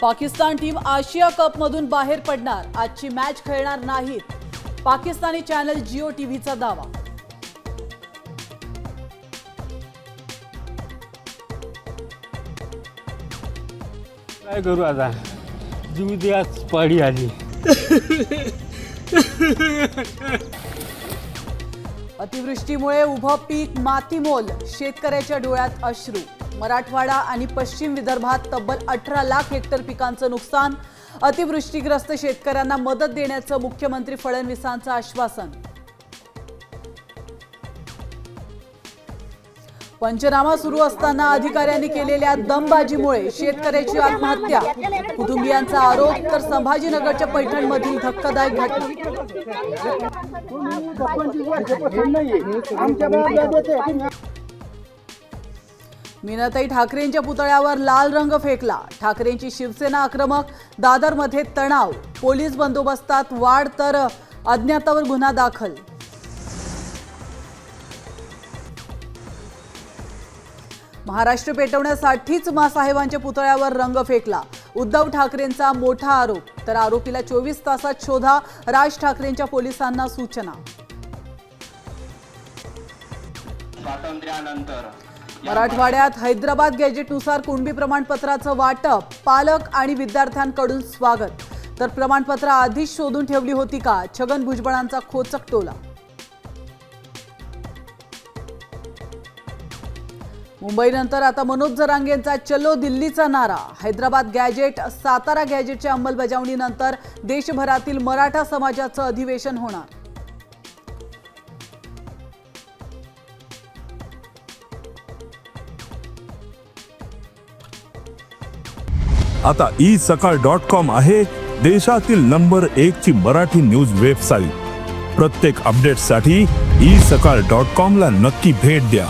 Pakistan team आशिया cup मधून बाहेर पडणार, आजची मॅच खेळणार नाहीत, पाकिस्तानी चॅनल जिओ टीव्हीचा दावा। काय करू आता, जीव द्याच पाडी आली। अतिवृष्टीमुळे उभं पीक मातीमोल, शेतकऱ्याच्या डोळ्यात अश्रू। मराठवाडा आणि पश्चिम विदर्भात तब्बल 18 लाख हेक्टर पिकांचं नुकसान। अतिवृष्टीग्रस्त शेतकऱ्यांना मदत देण्याचं मुख्यमंत्री फडणवीसांचं आश्वासन। पंचनामा सुरू असताना अधिकाऱ्यांनी केलेल्या दमबाजीमुळे शेतकऱ्याची आत्महत्या, कुटुंबियांचा आरोप। तर संभाजीनगरच्या पैठणमधील धक्कादायक घटना। मीनाताई ठाकरेंच्या पुतळ्यावर लाल रंग फेकला, ठाकरेंची शिवसेना आक्रमक। दादरमध्ये तणाव, पोलीस बंदोबस्तात वाढ, तर अज्ञातावर गुन्हा दाखल। महाराष्ट्र पेटवण्यासाठीच माँसाहेबांच्या पुतळ्यावर रंग फेकला, उद्धव ठाकरेंचा मोठा आरोप। तर आरोपीला 24 तासात शोधा, राज ठाकरेंच्या पोलिसांना सूचना। मराठवाड्यात हैदराबाद गॅजेटनुसार कुणबी प्रमाणपत्राचं वाटप, पालक आणि विद्यार्थ्यांकडून स्वागत। तर प्रमाणपत्र आधीच शोधून ठेवली होती का, छगन भुजबळांचा खोचक टोला। मुंबईनंतर आता मनोज जरांगेंचा चलो दिल्लीचा नारा। हैदराबाद गॅजेट, सातारा गॅजेटच्या अंमलबजावणीनंतर देशभरातील मराठा समाजाचं अधिवेशन होणार। आता isakal.com आहे देशातील नंबर 1 ची मराठी न्यूज वेबसाईट। प्रत्येक अपडेटसाठी isakal.com ला नक्की भेट द्या।